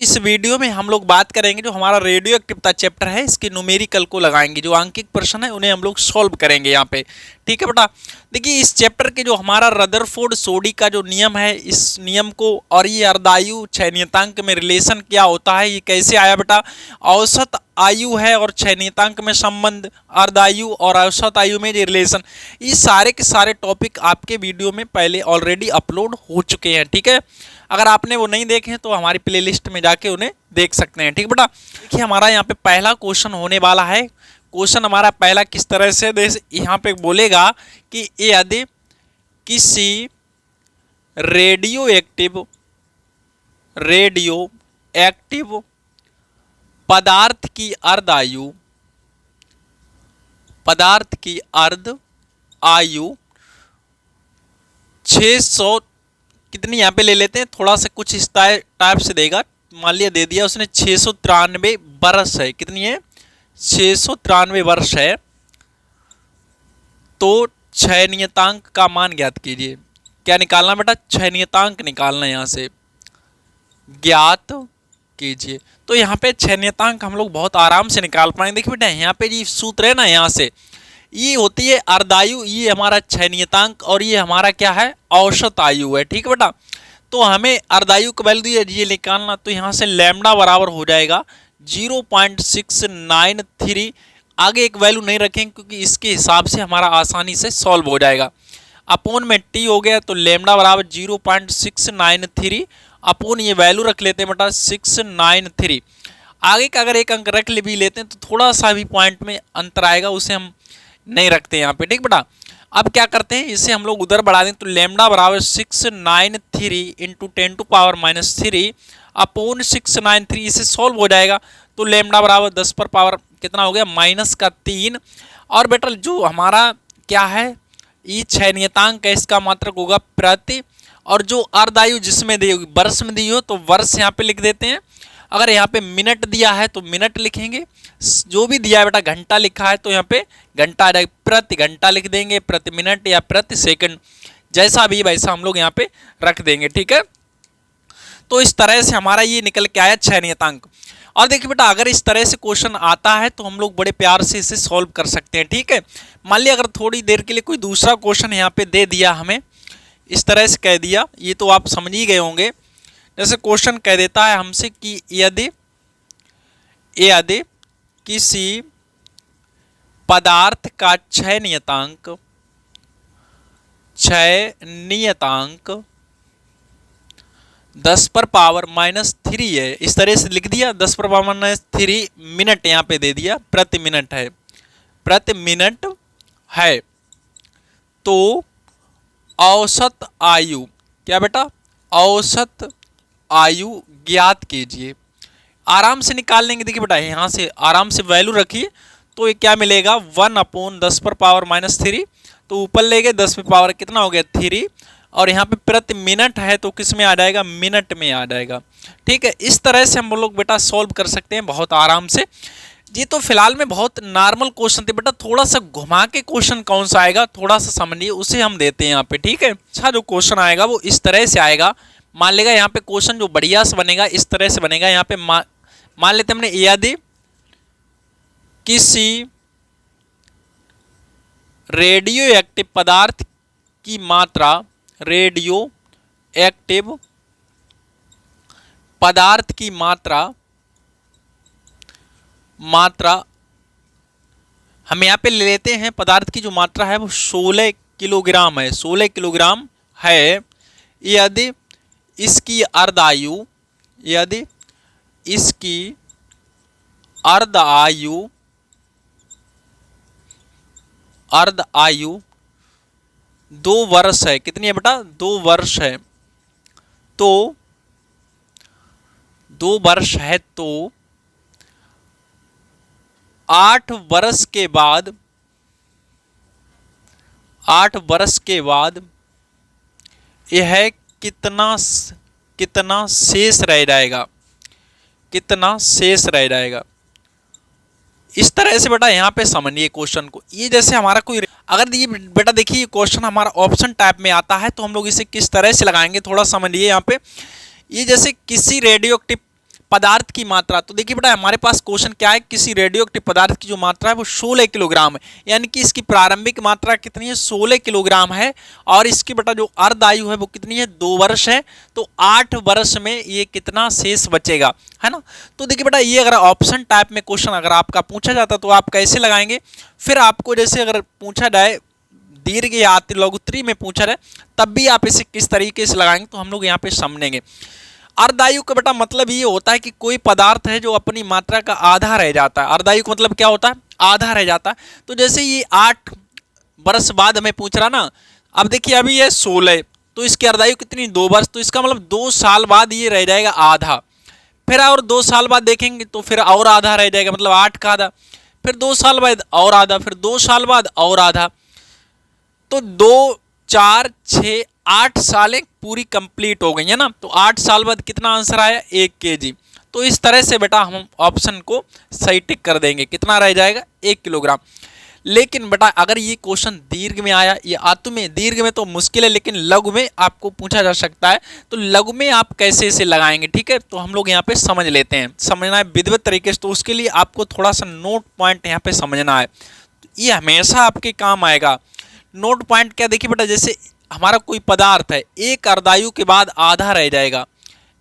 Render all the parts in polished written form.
इस वीडियो में हम लोग बात करेंगे जो हमारा रेडियो एक्टिविटी चैप्टर है, इसके न्यूमेरिकल को लगाएंगे, जो आंकिक प्रश्न है उन्हें हम लोग सॉल्व करेंगे यहाँ पे। ठीक है बेटा, देखिए इस चैप्टर के जो हमारा रदरफोर्ड सोडी का जो नियम है, इस नियम को और ये अर्धायु क्षय नियतांक में रिलेशन क्या होता है, ये कैसे आया बेटा। औसत आयु है और क्षय नियतांक में संबंध, अर्धायु और औसत आयु में ये रिलेशन, ये सारे के सारे टॉपिक आपके वीडियो में पहले ऑलरेडी अपलोड हो चुके हैं। ठीक है, अगर आपने वो नहीं देखे हैं तो हमारी प्लेलिस्ट में जाके उन्हें देख सकते हैं। ठीक बेटा, देखिए हमारा यहाँ पे पहला क्वेश्चन होने वाला है। क्वेश्चन हमारा पहला किस तरह से, यहाँ पे बोलेगा कि यदि किसी रेडियो एक्टिव पदार्थ की अर्ध आयु 600 कितनी, यहाँ पे ले लेते हैं थोड़ा सा कुछ इस टाइप से देगा। मान लिया दे दिया उसने 693 वर्ष है, कितनी है 693 वर्ष है, तो क्षय नियतांक का मान ज्ञात कीजिए। क्या निकालना बेटा, क्षय नियतांक निकालना, यहाँ से ज्ञात कीजिए। तो यहाँ पे क्षय नियतांक हम लोग बहुत आराम से निकाल पाएंगे। देखिए बेटा यहाँ पे जी सूत्र है ना, यहाँ से ये होती है अर्धायु, ये हमारा क्षय नियतांक और ये हमारा क्या है औसत आयु है। ठीक है बेटा, तो हमें अर्धायु का वैल्यू ये निकालना, तो यहाँ से लैम्डा बराबर हो जाएगा 0.693। आगे एक वैल्यू नहीं रखेंगे क्योंकि इसके हिसाब से हमारा आसानी से सॉल्व हो जाएगा। अपोन में टी हो गया तो लैम्डा बराबर 0.693 अपोन ये वैल्यू रख लेते हैं बेटा 693। आगे का अगर एक अंक रख भी लेते हैं तो थोड़ा सा भी पॉइंट में अंतर आएगा, उसे हम नहीं रखते यहाँ पे। ठीक बेटा, अब क्या करते हैं, इसे हम लोग उधर बढ़ा दें तो लैम्डा बराबर 693 इंटू 10⁻³ अपोन 693, इसे सॉल्व हो जाएगा तो लैम्डा बराबर 10 पर पावर कितना हो गया -3। और बेटा जो हमारा क्या है ये क्षय नियतांक है, इसका मात्रक होगा प्रति, और जो अर्धायु जिसमें दी होगी वर्ष में दी हो तो वर्ष यहाँ पे लिख देते हैं। अगर यहाँ पे मिनट दिया है तो मिनट लिखेंगे, जो भी दिया है बेटा घंटा लिखा है तो यहाँ पे घंटा आ जाएगा, प्रति घंटा लिख देंगे, प्रति मिनट या प्रति सेकंड, जैसा भी वैसा हम लोग यहाँ पे रख देंगे। ठीक है, तो इस तरह से हमारा ये निकल के आया क्षय नियतांक। और देखिए बेटा अगर इस तरह से क्वेश्चन आता है तो हम लोग बड़े प्यार से इसे सॉल्व कर सकते हैं। ठीक है, मान लिया अगर थोड़ी देर के लिए कोई दूसरा क्वेश्चन यहाँ पे दे दिया, हमें इस तरह से कह दिया, ये तो आप समझ ही गए होंगे। जैसे क्वेश्चन कह देता है हमसे कि यदि किसी पदार्थ का क्षय नियतांक 10 पर पावर -3 है, इस तरह से लिख दिया 10 पर पावर -3 मिनट यहाँ पे दे दिया, प्रति मिनट है, तो औसत आयु, क्या बेटा औसत आयु ज्ञात कीजिए। आराम से निकाल लेंगे। देखिए बेटा यहाँ से आराम से वैल्यू रखिए तो ये क्या मिलेगा 1/10 पर पावर -3, तो ऊपर ले गए 10 पर पावर कितना हो गया 3, और यहाँ पे प्रति मिनट है तो किस में आ जाएगा मिनट में आ जाएगा। ठीक है, इस तरह से हम लोग बेटा सॉल्व कर सकते हैं बहुत आराम से। ये तो फिलहाल में बहुत नॉर्मल क्वेश्चन थे बेटा, थोड़ा सा घुमा के क्वेश्चन कौन सा आएगा थोड़ा सा समझिए, उसे हम देते हैं यहाँ पे। ठीक है, अच्छा जो क्वेश्चन आएगा वो इस तरह से आएगा। मान लेगा यहाँ पे क्वेश्चन जो बढ़िया से बनेगा इस तरह से बनेगा। यहाँ पे मान लेते हमने यदि किसी रेडियो एक्टिव पदार्थ की मात्रा, रेडियो एक्टिव पदार्थ की मात्रा हम यहाँ पे ले लेते हैं, पदार्थ की जो मात्रा है वो 16 किलोग्राम है, 16 किलोग्राम है। यदि इसकी अर्धायु, यदि इसकी अर्धायु 2 वर्ष है, कितनी है बेटा 2 वर्ष है, तो 2 वर्ष है तो 8 वर्ष के बाद, 8 वर्ष के बाद यह कितना शेष रह जाएगा, कितना शेष रह जाएगा। इस तरह से बेटा यहाँ पे समझिए क्वेश्चन को। ये जैसे हमारा कोई अगर ये बेटा देखिए क्वेश्चन हमारा ऑप्शन टाइप में आता है तो हम लोग इसे किस तरह से लगाएंगे थोड़ा समझिए। यहाँ पे ये जैसे किसी रेडियो एक्टिव पदार्थ की मात्रा। तो देखिए बेटा हमारे पास क्वेश्चन क्या है, किसी रेडियो एक्टिव पदार्थ की जो मात्रा है वो 16 किलोग्राम है, यानी कि इसकी प्रारंभिक मात्रा कितनी है, 16 किलोग्राम है। और इसकी बेटा जो अर्ध आयु है वो कितनी है, 2 वर्ष है। तो 8 वर्ष में ये कितना शेष बचेगा, है ना। तो देखिए बेटा ये अगर ऑप्शन टाइप में क्वेश्चन अगर आपका पूछा जाता तो आप कैसे लगाएंगे, फिर आपको जैसे अगर पूछा जाए दीर्घ या अति लघु त्रि में पूछा जाए तब भी आप इसे किस तरीके से लगाएंगे तो हम लोग यहाँ पे समझेंगे। अर्धायु का बेटा मतलब ये होता है कि कोई पदार्थ है जो अपनी मात्रा का आधा रह जाता है। अर्धायु का मतलब क्या होता है, आधा रह जाता है। तो जैसे ये 8 वर्ष बाद हमें पूछ रहा ना, अब देखिए अभी ये 16, तो इसकी अर्धायु कितनी, 2 वर्ष। तो इसका मतलब 2 साल बाद ये रह जाएगा आधा। फिर और 2 साल बाद देखेंगे तो फिर और आधा रह जाएगा, मतलब 8 का आधा। फिर 2 साल बाद और आधा, फिर 2 साल बाद और आधा। तो 2, 4, 6, 8 सालें पूरी कंप्लीट हो गई है ना। तो 8 साल बाद कितना आंसर आया, 1 kg। तो इस तरह से बेटा हम ऑप्शन को सही टिक कर देंगे, कितना रह जाएगा, 1 किलोग्राम। लेकिन बेटा अगर ये क्वेश्चन दीर्घ में आया, ये आतु में, दीर्घ में तो मुश्किल है लेकिन लघु में आपको पूछा जा सकता है। तो लघु में आप कैसे इसे लगाएंगे, ठीक है। तो हम लोग यहाँ पे समझ लेते हैं, समझना है विधिवत तरीके से। तो उसके लिए आपको थोड़ा सा नोट पॉइंट यहाँ पे समझना है, ये हमेशा आपके काम आएगा। नोट पॉइंट क्या, देखिए बेटा जैसे हमारा कोई पदार्थ है, एक अर्धायु के बाद आधा रह जाएगा।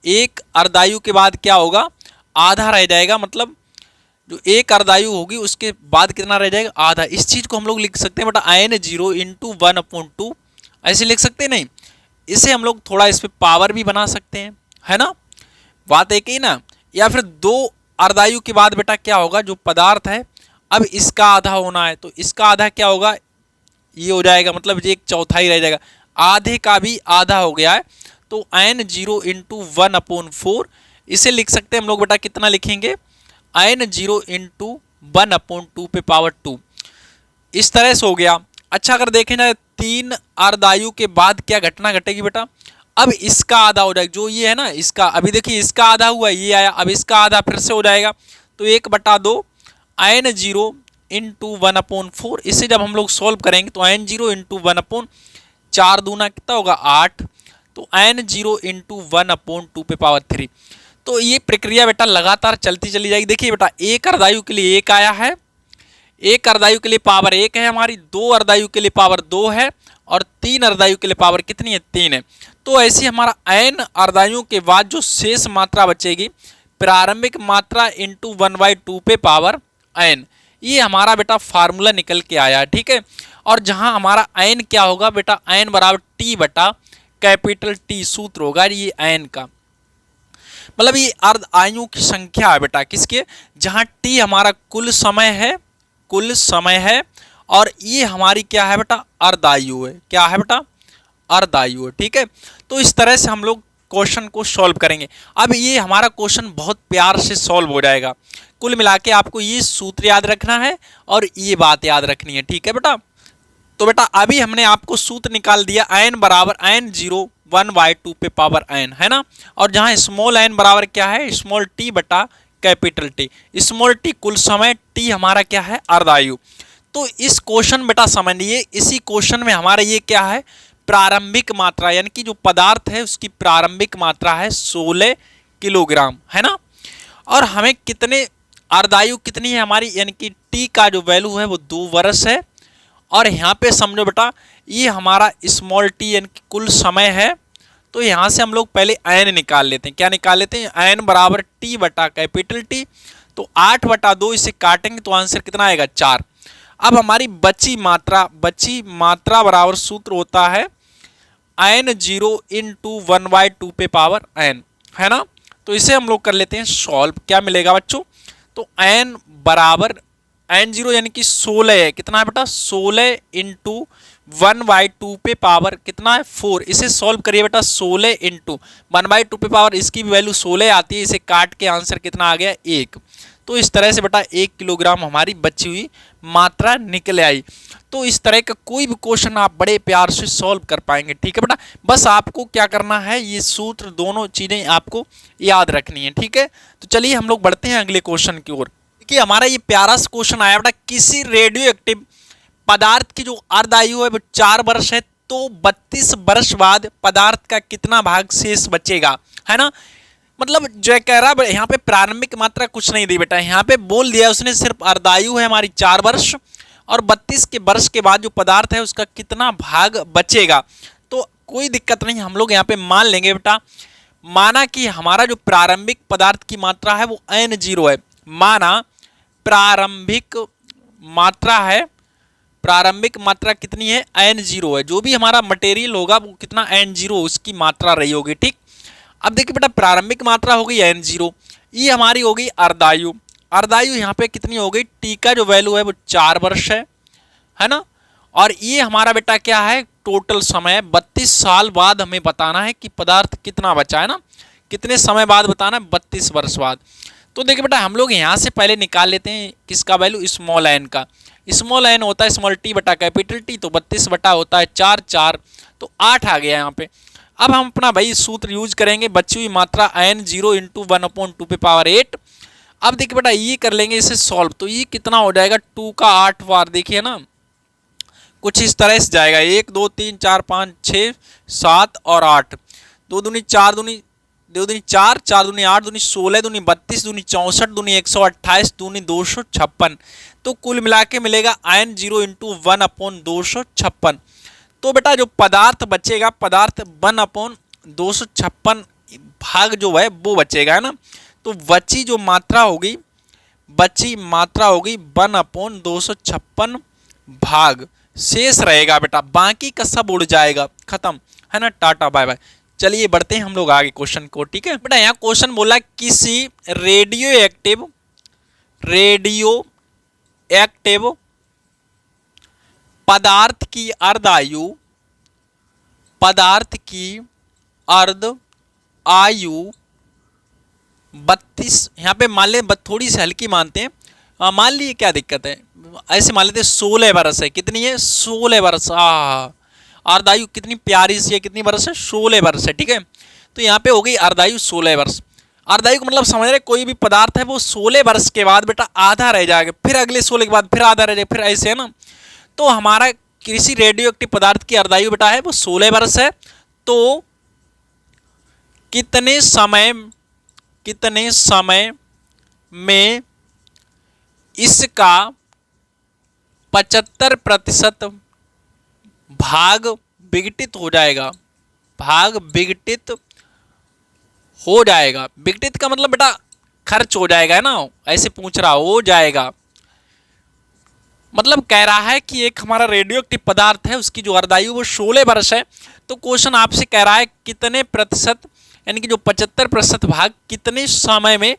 एक अर्धायु के बाद क्या होगा, आधा रह जाएगा। मतलब जो एक अर्धायु होगी उसके बाद कितना रह जाएगा, आधा। इस चीज को हम लोग लिख सकते हैं बेटा n0 × 1/2, ऐसे लिख सकते हैं नहीं। इसे हम लोग थोड़ा इस पे पावर भी बना सकते हैं, है ना, बात एक ही ना। या फिर 2 अर्धायु के बाद बेटा क्या होगा, जो पदार्थ है अब इसका आधा होना है तो इसका आधा क्या होगा, ये हो जाएगा, मतलब ये 1/4 रह जाएगा। आधे का भी आधा हो गया है तो n0 × 1/4, इसे लिख सकते हैं हम लोग बेटा, कितना लिखेंगे, n0 × 1/2 पे पावर 2। इस तरह से हो गया। अच्छा अगर देखें जाए 3 अर्धायु के बाद क्या घटना घटेगी बेटा, अब इसका आधा हो जाएगा, जो ये है ना इसका, अभी देखिए इसका आधा हुआ, ये आया, अब इसका आधा फिर से हो जाएगा। तो 1/2 n0 × 1/4। इसे जब हम लोग सॉल्व करेंगे तो n0 × 1/4 दूना कितना होगा, 8। तो n0 × 1/2 पे पावर 3। तो ये प्रक्रिया बेटा लगातार चलती चली जाएगी। देखिए बेटा एक अर्धायु के लिए 1 आया है, एक अर्धायु के लिए पावर 1 है हमारी, 2 अर्धायु के लिए पावर 2 है, और 3 अर्धायु के लिए पावर कितनी है, 3 है। तो ऐसे हमारा n अर्धायु के बाद जो शेष मात्रा बचेगी, प्रारंभिक मात्रा × 1/2 पे पावर n, ये हमारा बेटा फार्मूला निकल के आया, ठीक है। और जहां हमारा n क्या होगा बेटा, n बराबर t बटा कैपिटल T सूत्र होगा ये n का। मतलब ये अर्ध आयु की संख्या है बेटा, किसके, जहां t हमारा कुल समय है, कुल समय है, और ये हमारी क्या है बेटा, अर्ध आयु है। क्या है बेटा, अर्ध आयु है, ठीक है। तो इस तरह से हम लोग क्वेश्चन को सॉल्व करेंगे। अब ये हमारा क्वेश्चन बहुत प्यार से सॉल्व हो जाएगा। कुल मिला के आपको ये सूत्र याद रखना है और ये बात याद रखनी है, ठीक है बेटा। तो बेटा अभी हमने आपको सूत्र निकाल दिया, n बराबर n0 1/2 पे पावर n, है ना। और जहां स्मॉल n बराबर क्या है, स्मॉल t बटा कैपिटल T। स्मॉल t कुल समय, t हमारा क्या है, अर्धायु। तो इस क्वेश्चन बेटा समझिए, इसी क्वेश्चन में हमारा ये क्या है, प्रारंभिक मात्रा, यानी कि जो पदार्थ है उसकी प्रारंभिक मात्रा है 16 किलोग्राम, है ना। और हमें कितने अर्धायु कितनी है हमारी, यानी कि t का जो वैल्यू है वो 2 वर्ष है। और यहाँ पे समझो बेटा ये हमारा स्मॉल t यानी कि कुल समय है। तो यहाँ से हम लोग पहले n निकाल लेते हैं। क्या निकाल लेते हैं, n बराबर t बटा कैपिटल T। तो 8/2 इसे काटेंगे तो आंसर कितना आएगा, 4। अब हमारी बची मात्रा बराबर सूत्र होता है n0 × 1/2 पे पावर n, है ना। तो इसे हम लोग कर लेते हैं सॉल्व। क्या मिलेगा बच्चों, तो n बराबर n0 यानी कि 16 है, कितना है बेटा, 16 × 1/2 पे पावर कितना है, 4। इसे सॉल्व करिए बेटा, 16 × 1/2 पे पावर, इसकी भी वैल्यू 16 आती है। इसे काट के आंसर कितना आ गया, 1। तो इस तरह से बेटा 1 किलोग्राम हमारी बची हुई मात्रा निकल आई। तो इस तरह का कोई भी क्वेश्चन आप बड़े प्यार से सॉल्व कर पाएंगे, ठीक है बेटा। बस आपको क्या करना है, ये सूत्र दोनों चीजें आपको याद रखनी है, ठीक है। तो चलिए हम लोग बढ़ते हैं अगले क्वेश्चन की ओर। देखिए हमारा ये प्यारा सा क्वेश्चन आया बेटा, किसी रेडियो एक्टिव पदार्थ की जो अर्ध आयु है वो 4 वर्ष है, तो 32 वर्ष बाद पदार्थ का कितना भाग शेष बचेगा, है ना। मतलब जो कह रहा है यहाँ पे प्रारंभिक मात्रा कुछ नहीं दी बेटा, यहाँ पे बोल दिया उसने सिर्फ अर्धायु है हमारी 4 वर्ष और 32 के वर्ष के बाद जो पदार्थ है उसका कितना भाग बचेगा। तो कोई दिक्कत नहीं, हम लोग यहाँ पे मान लेंगे बेटा। माना कि हमारा जो प्रारंभिक पदार्थ की मात्रा है वो n0 है। माना प्रारंभिक मात्रा है, प्रारंभिक मात्रा कितनी है n0 है। जो भी हमारा मटेरियल होगा वो कितना n0 उसकी मात्रा रही होगी। ठीक, अब देखिए बेटा प्रारंभिक मात्रा हो गई n0, ये हमारी हो गई अर्धायु। अर्धायु यहाँ पे कितनी हो गई, टी का जो वैल्यू है वो 4 वर्ष है ना। और ये हमारा बेटा क्या है, टोटल समय 32 साल बाद हमें बताना है कि पदार्थ कितना बचा है ना, कितने समय बाद बताना है, 32 वर्ष बाद। तो देखिए बेटा हम लोग यहाँ से पहले निकाल लेते हैं किसका वैल्यू, स्मॉल एन का। स्मॉल एन होता है स्मॉल टी बटा कैपिटल टी, तो 32 बटा होता है 4, 4 तो 8 आ गया यहाँ पे। अब हम अपना भाई सूत्र यूज करेंगे, बची हुई मात्रा n0 इंटू 1/2 अब देखिए बेटा ये कर लेंगे इसे सॉल्व, तो ये कितना हो जाएगा 2 का 8 बार, देखिए ना कुछ इस तरह से जाएगा। 1 2 3 4 5 6 7 और 8, 2 दूनी 4 दूनी 2 दूनी 4, 4 दूनी 8, दूनी 16, दूनी 32, दूनी 64, दूनी 128, दूनी 256। तो कुल मिला के मिलेगा n0 इंटू 1/256। तो बेटा जो पदार्थ बचेगा, पदार्थ 1/256 भाग जो है वो बचेगा है ना। तो बची जो मात्रा होगी, बची मात्रा होगी 1/256 भाग, शेष रहेगा बेटा, बाकी का सब उड़ जाएगा, खत्म है ना, टाटा बाय बाय। चलिए बढ़ते हैं हम लोग आगे क्वेश्चन को। ठीक है बेटा, यहाँ क्वेश्चन बोला किसी रेडियो एक्टिव पदार्थ की अर्ध आयु 32, यहाँ पे मान ले थोड़ी सी हल्की मानते हैं, मान लिए क्या दिक्कत है, ऐसे मान लेते 16 वर्ष है। कितनी है 16 वर्ष, अर्धायु कितनी प्यारी सी है, कितनी वर्ष है 16 वर्ष है। ठीक है, तो यहाँ पे हो गई अर्धायु 16 वर्ष। अर्धायु को मतलब समझ रहे, कोई भी पदार्थ है वो 16 वर्ष के बाद बेटा आधा रह जाएगा, फिर अगले 16 के बाद फिर आधा रह जाएगा, फिर ऐसे है ना। तो हमारा किसी रेडियो एक्टिव पदार्थ की अर्धायु बेटा है वो 16 वर्ष है। तो कितने समय में इसका 75% भाग विघटित हो जाएगा, भाग विघटित हो जाएगा। विघटित का मतलब बेटा खर्च हो जाएगा है ना, ऐसे पूछ रहा हो जाएगा, मतलब कह रहा है कि एक हमारा रेडियो एक्टिव पदार्थ है उसकी जो अर्धायु वो 16 वर्ष है। तो क्वेश्चन आपसे कह रहा है कितने प्रतिशत, यानी कि जो 75% भाग कितने समय में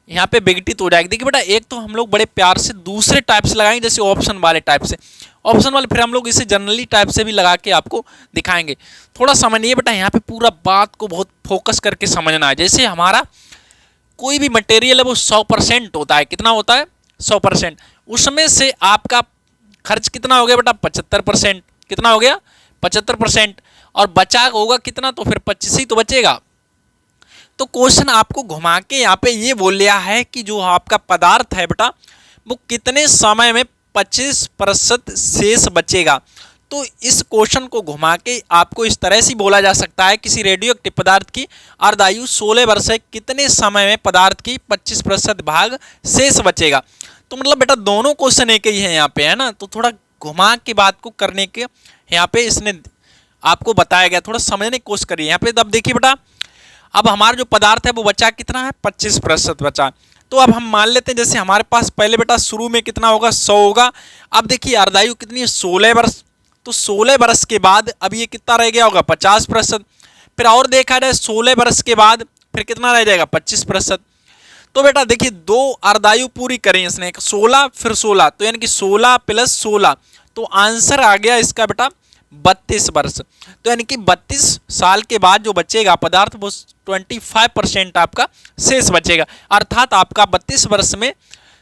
यहाँ पे विघटित हो जाएगी। देखिए बेटा एक तो हम लोग बड़े प्यार से दूसरे टाइप से लगाएंगे, जैसे ऑप्शन वाले टाइप से, ऑप्शन वाले, फिर हम लोग इसे जनरली टाइप से भी लगा के आपको दिखाएंगे। थोड़ा समझिए बेटा, यहाँ पे पूरा बात को बहुत फोकस करके समझना है। जैसे हमारा कोई भी मटेरियल है वो 100% होता है, कितना होता है 100%, उसमें से आपका खर्च कितना हो गया बेटा 75%, कितना हो गया 75%, और बचा होगा कितना, तो फिर 25 ही तो बचेगा। तो क्वेश्चन आपको घुमा के यहाँ पे ये बोल लिया है कि जो आपका पदार्थ है बेटा वो कितने समय में 25% शेष बचेगा। तो इस क्वेश्चन को घुमा के आपको इस तरह से बोला जा सकता है, किसी रेडियो एक्टिव पदार्थ की अर्धायु 16 वर्ष है, कितने समय में पदार्थ की 25% भाग शेष बचेगा। तो मतलब बेटा दोनों क्वेश्चन एक ही है यहाँ पे है ना, तो थोड़ा घुमा के बात को करने के यहाँ पे इसने आपको बताया गया, थोड़ा समझने की कोशिश करिए यहाँ पे। अब देखिए बेटा, अब हमारा जो पदार्थ है वो बचा कितना है 25% बचा। तो अब हम मान लेते हैं जैसे हमारे पास पहले बेटा शुरू में कितना होगा 100 होगा। अब देखिए अर्धायु कितनी है 16 वर्ष, तो 16 वर्ष के बाद अब ये कितना रह गया होगा 50%। फिर और देखा जाए 16 वर्ष के बाद फिर कितना रह जाएगा 25%। तो बेटा देखिए दो अर्धायु पूरी करें इसने, 16 फिर 16, तो यानी कि 16 + 16, तो आंसर आ गया इसका बेटा 32 वर्ष। तो यानी कि 32 साल के बाद जो बचेगा पदार्थ वो 25% आपका शेष बचेगा, अर्थात आपका 32 वर्ष में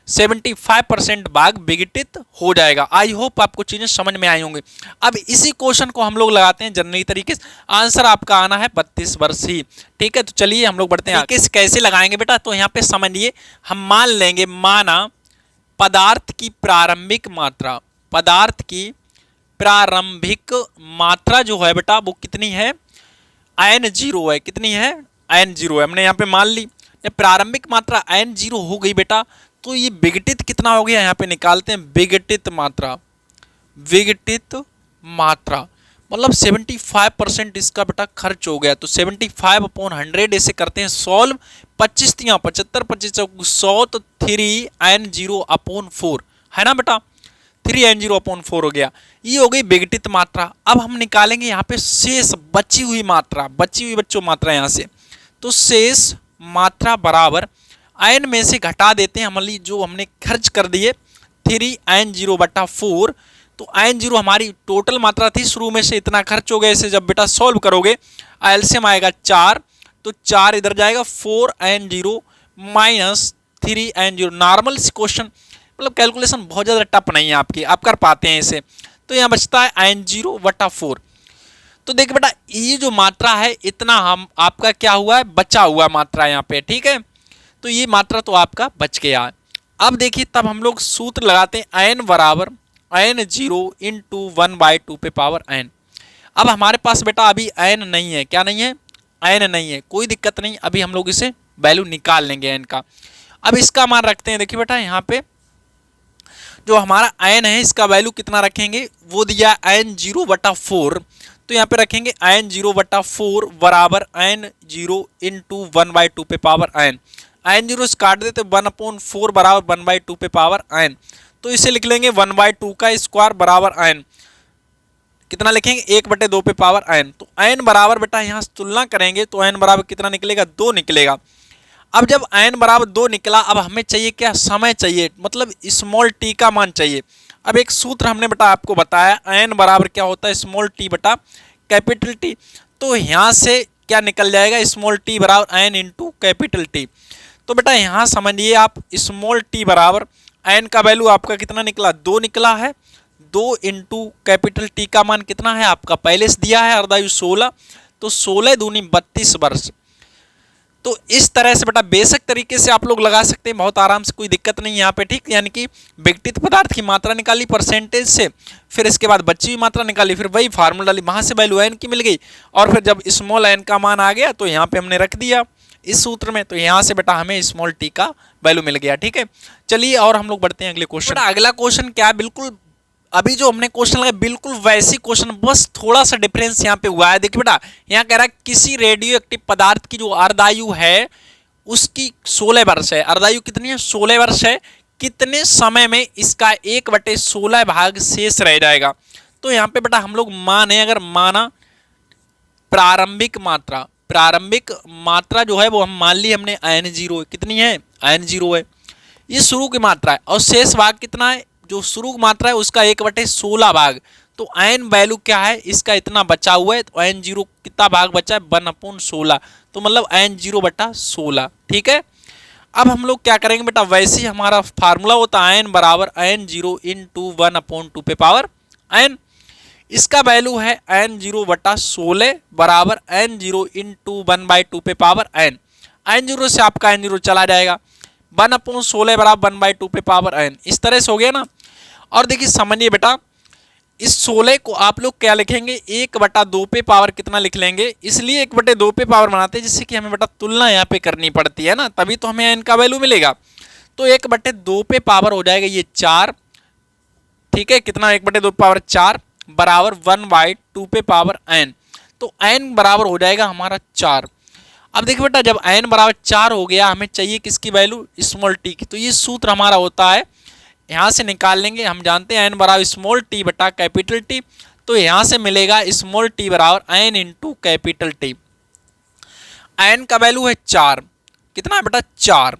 75% भाग विघटित हो जाएगा। आई होप आपको चीजें समझ में आई होंगी। अब इसी क्वेश्चन को हम लोग लगाते हैं जनरली तरीके से, आंसर आपका आना है 32 वर्ष ही। ठीक है, तो चलिए हम लोग बढ़ते हैं। कैसे लगाएंगे बेटा, तो यहाँ पे समझिए, हम मान लेंगे, माना पदार्थ की प्रारंभिक मात्रा, पदार्थ की प्रारंभिक मात्रा जो है बेटा वो कितनी है n0 है, कितनी है n जीरो है, हमने यहाँ पे मान ली। जब प्रारंभिक मात्रा n जीरो हो गई बेटा, तो ये विघटित कितना हो गया, यहाँ पे निकालते हैं विघटित मात्रा। विघटित मात्रा मतलब 75% इसका बेटा खर्च हो गया। तो 75/100 इसे करते हैं सॉल्व। 25 तियाँ 75, 25 100, तो 3n0/4 है ना बेटा, 3n0/4 हो गया। ये हो गई विघटित मात्रा। अब हम निकालेंगे यहाँ पे शेष बची हुई मात्रा, बची हुई बच्चों मात्रा यहाँ से। तो शेष मात्रा बराबर n में से घटा देते हैं हमारी जो हमने खर्च कर दिए 3n0/4। तो n0 हमारी टोटल मात्रा थी, शुरू में से इतना खर्च हो गया। इसे जब बेटा सॉल्व करोगे एलसीएम आएगा 4, तो 4 इधर जाएगा, 4n0 minus 3n0। Normal question मतलब कैलकुलेशन बहुत ज़्यादा टफ नहीं है आपकी, आप कर पाते हैं इसे। तो यहाँ बचता है n0/4। तो देखिए बेटा ये जो मात्रा है इतना हम आपका क्या हुआ है, बचा हुआ मात्रा यहाँ पे, ठीक है। तो ये मात्रा तो आपका बच गया है। अब देखिए तब हम लोग सूत्र लगाते हैं n बराबर n0 इंटू 1/2 पे पावर n। अब हमारे पास बेटा अभी n नहीं है, क्या नहीं है, n नहीं है, कोई दिक्कत नहीं, अभी हम लोग इसे वैल्यू निकाल लेंगे n का। अब इसका मान रखते हैं, देखिए बेटा यहाँ पे जो हमारा n है इसका वैल्यू कितना रखेंगे, वो दिया n0/4। तो यहाँ पे रखेंगे n0/4 बराबर n0 इंटू 1/2 पे पावर n। n0 से काट देते 1/4 बराबर 1/2 पे पावर n। तो इसे लिख लेंगे 1/2 का स्क्वायर बराबर n। कितना लिखेंगे, 1/2 पे पावर n। तो n बराबर बेटा यहाँ से तुलना करेंगे तो n बराबर कितना निकलेगा, 2 निकलेगा। अब जब n बराबर 2 निकला, अब हमें चाहिए क्या, समय चाहिए, मतलब स्मॉल t का मान चाहिए। अब एक सूत्र हमने बेटा आपको बताया, n बराबर क्या होता है, स्मॉल t बटा कैपिटल T। तो यहाँ से क्या निकल जाएगा, स्मॉल t बराबर n इंटू कैपिटल T। तो बेटा यहाँ समझिए आप, स्मॉल t बराबर n का वैल्यू आपका कितना निकला, 2 निकला है। 2 इंटू कैपिटल T का मान कितना है आपका, पहले से दिया है अर्धायु 16, तो 16 दूनी 32 वर्ष। तो इस तरह से बेटा बेसिक तरीके से आप लोग लगा सकते हैं बहुत आराम से, कोई दिक्कत नहीं यहाँ पे, ठीक। यानी कि विघटित पदार्थ की मात्रा निकाली परसेंटेज से, फिर इसके बाद बची हुई मात्रा निकाली, फिर वही फार्मूला डाली, वहाँ से वैल्यू n की मिल गई, और फिर जब स्मॉल n का मान आ गया तो यहाँ पे हमने रख दिया इस सूत्र में। तो यहाँ से बेटा हमें स्मॉल t का वैल्यू मिल गया, ठीक है। चलिए और हम लोग बढ़ते हैं अगले क्वेश्चन। अगला क्वेश्चन क्या है, बिल्कुल अभी जो हमने क्वेश्चन लगाया बिल्कुल वैसी क्वेश्चन, बस थोड़ा सा डिफरेंस यहाँ पे हुआ है। देखिए बेटा यहाँ कह रहा है किसी रेडियो एक्टिव पदार्थ की जो अर्धायु है उसकी 16 वर्ष है। अर्धायु कितनी है, 16 वर्ष है। कितने समय में इसका 1/16 भाग शेष रह जाएगा। तो यहाँ पे बेटा हम लोग माने, अगर माना प्रारंभिक मात्रा, प्रारंभिक मात्रा जो है वो हम मान ली हमने n0 है, कितनी है, n0 है, ये शुरू की मात्रा है। और शेष भाग कितना है, जो शुरू की मात्रा है उसका 1/16 भाग। तो n वैल्यू क्या है, इसका इतना बचा हुआ है, तो n0 कितना भाग बचा है, 1/16। तो मतलब n0/16, ठीक है। अब हम लोग क्या करेंगे बेटा, वैसे ही हमारा फार्मूला होता है n बराबर n0 इंटू 1/2 पे पावर n। इसका वैल्यू है n0/16 बराबर n0 इंटू 1/2 पे पावर n। n0 से आपका n0 चला जाएगा, 1/16 बराबर 1/2 पे पावर n। इस तरह से हो गया ना। और देखिए समझिए बेटा, इस 16 को आप लोग क्या लिखेंगे, 1/2 पे पावर कितना लिख लेंगे, इसलिए 1/2 पे पावर बनाते हैं जिससे कि हमें बेटा तुलना यहाँ पे करनी पड़ती है ना, तभी तो हमें n का वैल्यू मिलेगा। तो 1/2 पे पावर हो जाएगा ये 4, ठीक है। कितना, 1/2 पे पावर 4 बराबर 1/2 पे पावर n। तो n बराबर हो जाएगा हमारा 4। अब देखिए बेटा जब n बराबर 4 हो गया, हमें चाहिए किसकी वैल्यू, स्मॉल t की। तो ये सूत्र हमारा होता है, यहाँ से निकाल लेंगे। हम जानते हैं n बराबर स्मॉल t बटा कैपिटल T। तो यहाँ से मिलेगा स्मॉल t बराबर n into capital T। n का वैल्यू है 4, कितना है बेटा 4।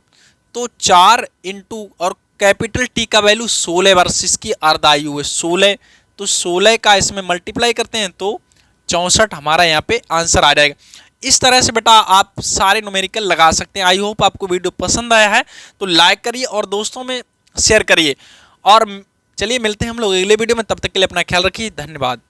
तो 4 इंटू और कैपिटल T का वैल्यू 16 वर्ष इसकी अर्धायु है, 16। तो 16 का इसमें मल्टीप्लाई करते हैं तो 64 हमारा यहाँ पे आंसर आ जाएगा। इस तरह से बेटा आप सारे न्यूमेरिकल लगा सकते हैं। आई होप आपको वीडियो पसंद आया है तो लाइक करिए और दोस्तों में शेयर करिए। और चलिए मिलते हैं हम लोग अगले वीडियो में, तब तक के लिए अपना ख्याल रखिए, धन्यवाद।